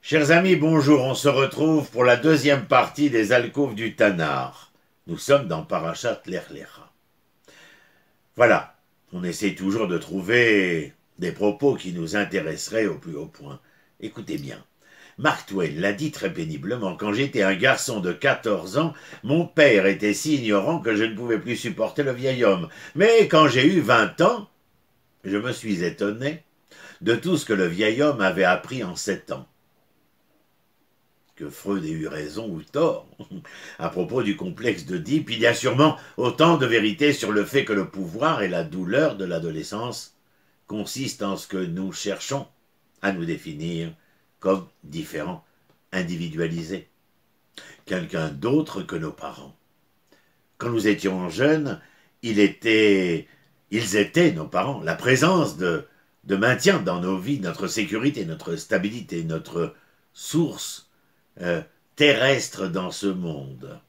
Chers amis, bonjour, on se retrouve pour la deuxième partie des alcôves du Tanar. Nous sommes dans Parashat Lech Lecha. Voilà, on essaie toujours de trouver des propos qui nous intéresseraient au plus haut point. Écoutez bien, Mark Twain l'a dit très péniblement, quand j'étais un garçon de 14 ans, mon père était si ignorant que je ne pouvais plus supporter le vieil homme. Mais quand j'ai eu 20 ans, je me suis étonné de tout ce que le vieil homme avait appris en 7 ans. Que Freud ait eu raison ou tort à propos du complexe d'Oedipe, il y a sûrement autant de vérité sur le fait que le pouvoir et la douleur de l'adolescence consistent en ce que nous cherchons à nous définir comme différents, individualisés, quelqu'un d'autre que nos parents. Quand nous étions jeunes, ils étaient nos parents, la présence de maintien dans nos vies, notre sécurité, notre stabilité, notre source terrestre dans ce monde.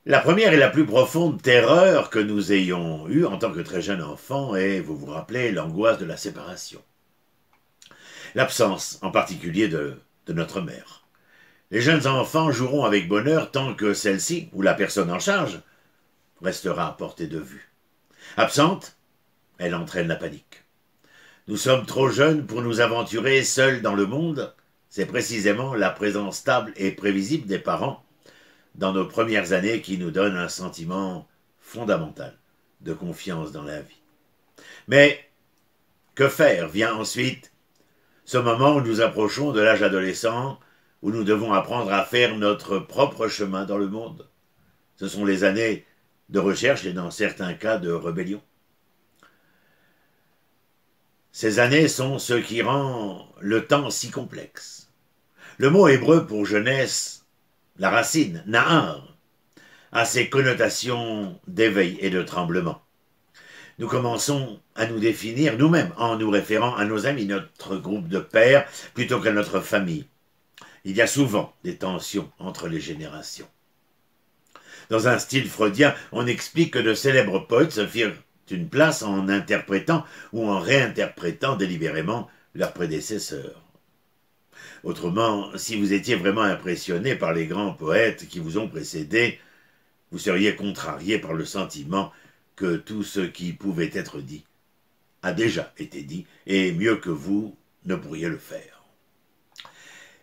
La première et la plus profonde terreur que nous ayons eue en tant que très jeune enfant est, vous vous rappelez, l'angoisse de la séparation. L'absence, en particulier, de notre mère. Les jeunes enfants joueront avec bonheur tant que celle-ci, ou la personne en charge, restera à portée de vue. Absente, elle entraîne la panique. Nous sommes trop jeunes pour nous aventurer seuls dans le monde. C'est précisément la présence stable et prévisible des parents dans nos premières années qui nous donne un sentiment fondamental de confiance dans la vie. Mais que faire vient ensuite ce moment où nous approchons de l'âge adolescent, où nous devons apprendre à faire notre propre chemin dans le monde. Ce sont les années de recherche et dans certains cas de rébellion. Ces années sont ce qui rend le temps si complexe. Le mot hébreu pour jeunesse, la racine, nahar, a ses connotations d'éveil et de tremblement. Nous commençons à nous définir nous-mêmes en nous référant à nos amis, notre groupe de pères, plutôt qu'à notre famille. Il y a souvent des tensions entre les générations. Dans un style freudien, on explique que de célèbres poètes se firent une place en interprétant ou en réinterprétant délibérément leurs prédécesseurs. Autrement, si vous étiez vraiment impressionné par les grands poètes qui vous ont précédés, vous seriez contrarié par le sentiment que tout ce qui pouvait être dit a déjà été dit, et mieux que vous ne pourriez le faire.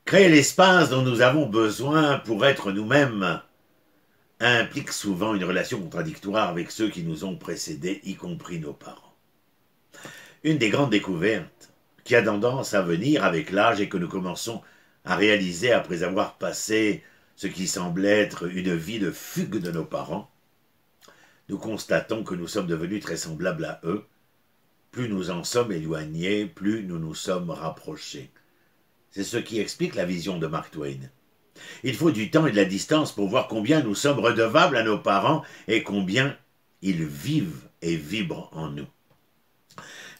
Créer l'espace dont nous avons besoin pour être nous-mêmes implique souvent une relation contradictoire avec ceux qui nous ont précédés, y compris nos parents. Une des grandes découvertes qui a tendance à venir avec l'âge et que nous commençons à réaliser après avoir passé ce qui semble être une vie de fugue de nos parents, nous constatons que nous sommes devenus très semblables à eux. Plus nous en sommes éloignés, plus nous nous sommes rapprochés. C'est ce qui explique la vision de Mark Twain. Il faut du temps et de la distance pour voir combien nous sommes redevables à nos parents et combien ils vivent et vibrent en nous.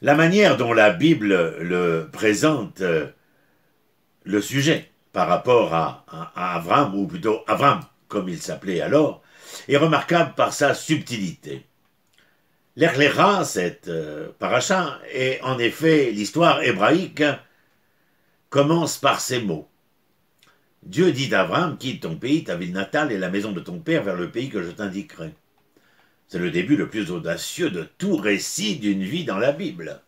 La manière dont la Bible le présente, le sujet, par rapport à Avram, ou plutôt Avram, comme il s'appelait alors, est remarquable par sa subtilité. Lech Lecha, cette paracha, est en effet l'histoire hébraïque, commence par ces mots. Dieu dit à Avram, quitte ton pays, ta ville natale et la maison de ton père vers le pays que je t'indiquerai. C'est le début le plus audacieux de tout récit d'une vie dans la Bible.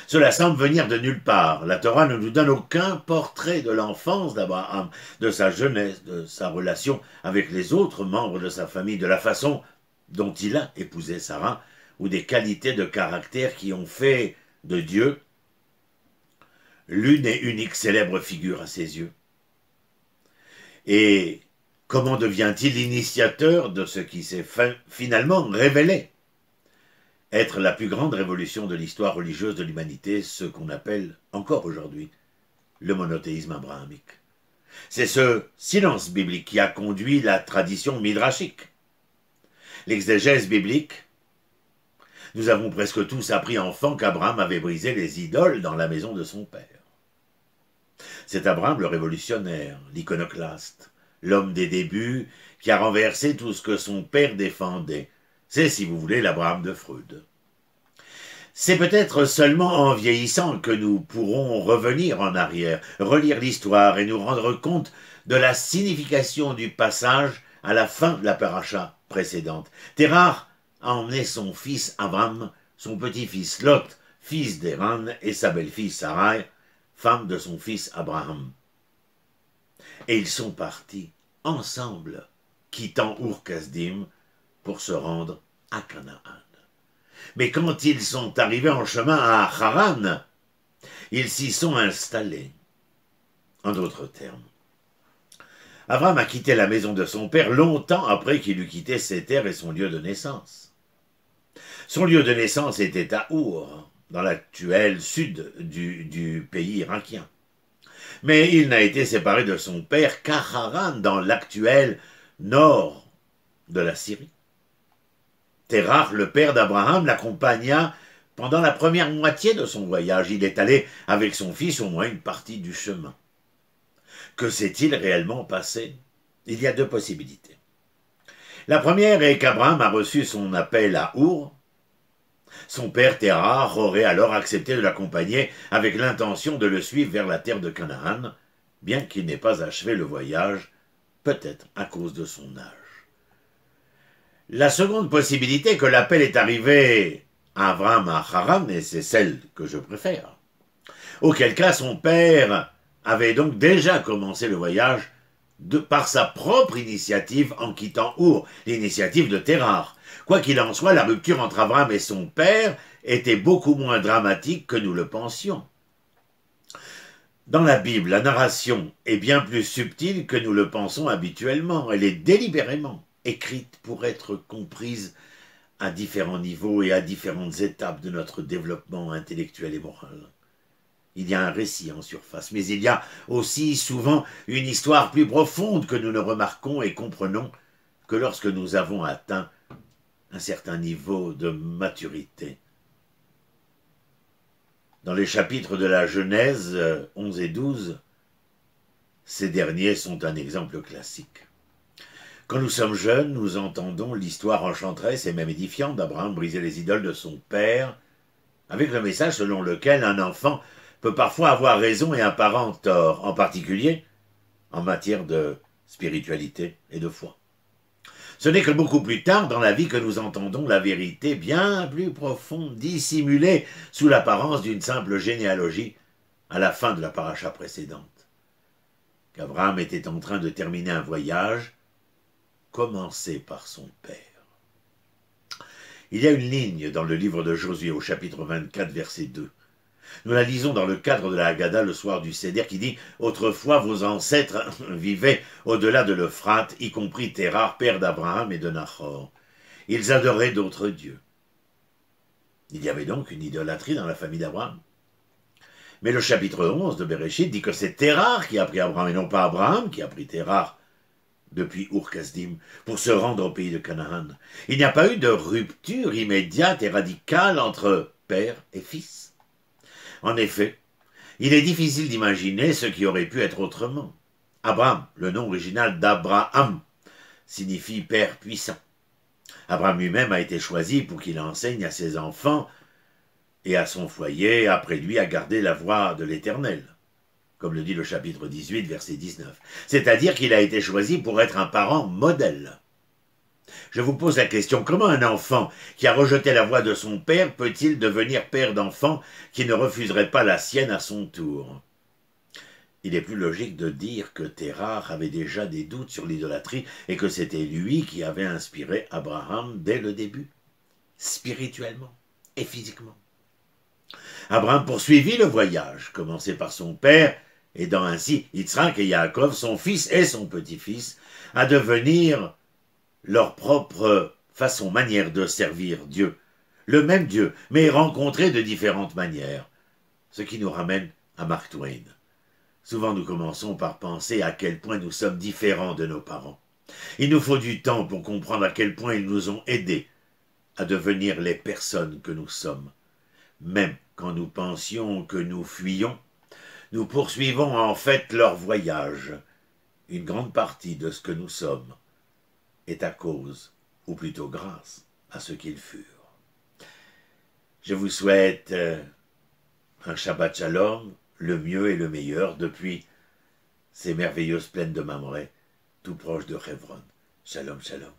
Cela semble venir de nulle part. La Torah ne nous donne aucun portrait de l'enfance d'Abraham, de sa jeunesse, de sa relation avec les autres membres de sa famille, de la façon dont il a épousé Sarah, ou des qualités de caractère qui ont fait de Dieu l'une et unique célèbre figure à ses yeux. Et comment devient-il l'initiateur de ce qui s'est finalement révélé être la plus grande révolution de l'histoire religieuse de l'humanité, ce qu'on appelle encore aujourd'hui le monothéisme abrahamique? C'est ce silence biblique qui a conduit la tradition midrashique. L'exégèse biblique, nous avons presque tous appris enfant qu'Abraham avait brisé les idoles dans la maison de son père. C'est Abraham le révolutionnaire, l'iconoclaste, l'homme des débuts qui a renversé tout ce que son père défendait. C'est, si vous voulez, l'Abraham de Freud. C'est peut-être seulement en vieillissant que nous pourrons revenir en arrière, relire l'histoire et nous rendre compte de la signification du passage à la fin de la paracha précédente. Terah a emmené son fils Avram, son petit-fils Lot, fils d'Héran, et sa belle-fille Sarai, femme de son fils Abraham. Et ils sont partis ensemble, quittant Ur-Kasdim, pour se rendre à Canaan. Mais quand ils sont arrivés en chemin à Haran, ils s'y sont installés. En d'autres termes, Avram a quitté la maison de son père longtemps après qu'il eut quitté ses terres et son lieu de naissance. Son lieu de naissance était à Our, dans l'actuel sud du pays irakien. Mais il n'a été séparé de son père qu'à Haran, dans l'actuel nord de la Syrie. Terah, le père d'Abraham, l'accompagna pendant la première moitié de son voyage. Il est allé avec son fils au moins une partie du chemin. Que s'est-il réellement passé? Il y a deux possibilités. La première est qu'Abraham a reçu son appel à Our. Son père Terah aurait alors accepté de l'accompagner avec l'intention de le suivre vers la terre de Canaan, bien qu'il n'ait pas achevé le voyage, peut-être à cause de son âge. La seconde possibilité est que l'appel est arrivé à Avram à Haran, et c'est celle que je préfère. Auquel cas, son père avait donc déjà commencé le voyage par sa propre initiative en quittant Our, l'initiative de Terah. Quoi qu'il en soit, la rupture entre Avram et son père était beaucoup moins dramatique que nous le pensions. Dans la Bible, la narration est bien plus subtile que nous le pensons habituellement. Elle est délibérément écrite pour être comprise à différents niveaux et à différentes étapes de notre développement intellectuel et moral. Il y a un récit en surface, mais il y a aussi souvent une histoire plus profonde que nous ne remarquons et comprenons que lorsque nous avons atteint un certain niveau de maturité. Dans les chapitres de la Genèse 11 et 12, ces derniers sont un exemple classique. Quand nous sommes jeunes, nous entendons l'histoire enchanteresse et même édifiante d'Abraham briser les idoles de son père, avec le message selon lequel un enfant peut parfois avoir raison et un parent tort, en particulier en matière de spiritualité et de foi. Ce n'est que beaucoup plus tard dans la vie que nous entendons la vérité bien plus profonde, dissimulée sous l'apparence d'une simple généalogie à la fin de la paracha précédente. Qu'Abraham était en train de terminer un voyage commencé par son père. Il y a une ligne dans le livre de Josué au chapitre 24, verset 2. Nous la lisons dans le cadre de la Haggadah le soir du Seder qui dit « Autrefois vos ancêtres vivaient au-delà de l'Euphrate, y compris Terah, père d'Abraham et de Nahor. Ils adoraient d'autres dieux. » Il y avait donc une idolâtrie dans la famille d'Abraham. Mais le chapitre 11 de Bereshit dit que c'est Terah qui a pris Abraham et non pas Abraham qui a pris Terah depuis Ur-Kasdim, pour se rendre au pays de Canaan. Il n'y a pas eu de rupture immédiate et radicale entre père et fils. En effet, il est difficile d'imaginer ce qui aurait pu être autrement. Abraham, le nom original d'Abraham, signifie père puissant. Abraham lui-même a été choisi pour qu'il enseigne à ses enfants et à son foyer après lui à garder la voie de l'Éternel, comme le dit le chapitre 18, verset 19. C'est-à-dire qu'il a été choisi pour être un parent modèle. Je vous pose la question, comment un enfant qui a rejeté la voie de son père peut-il devenir père d'enfant qui ne refuserait pas la sienne à son tour? Il est plus logique de dire que Terah avait déjà des doutes sur l'idolâtrie et que c'était lui qui avait inspiré Abraham dès le début, spirituellement et physiquement. Abraham poursuivit le voyage, commencé par son père, aidant ainsi Yitzhak et Yaakov, son fils et son petit-fils, à devenir leur propre manière de servir Dieu. Le même Dieu, mais rencontré de différentes manières. Ce qui nous ramène à Mark Twain. Souvent nous commençons par penser à quel point nous sommes différents de nos parents. Il nous faut du temps pour comprendre à quel point ils nous ont aidés à devenir les personnes que nous sommes. Même quand nous pensions que nous fuyions, nous poursuivons en fait leur voyage. Une grande partie de ce que nous sommes est à cause, ou plutôt grâce, à ce qu'ils furent. Je vous souhaite un Shabbat Shalom, le mieux et le meilleur depuis ces merveilleuses plaines de Mamré, tout proche de Hebron. Shalom, shalom.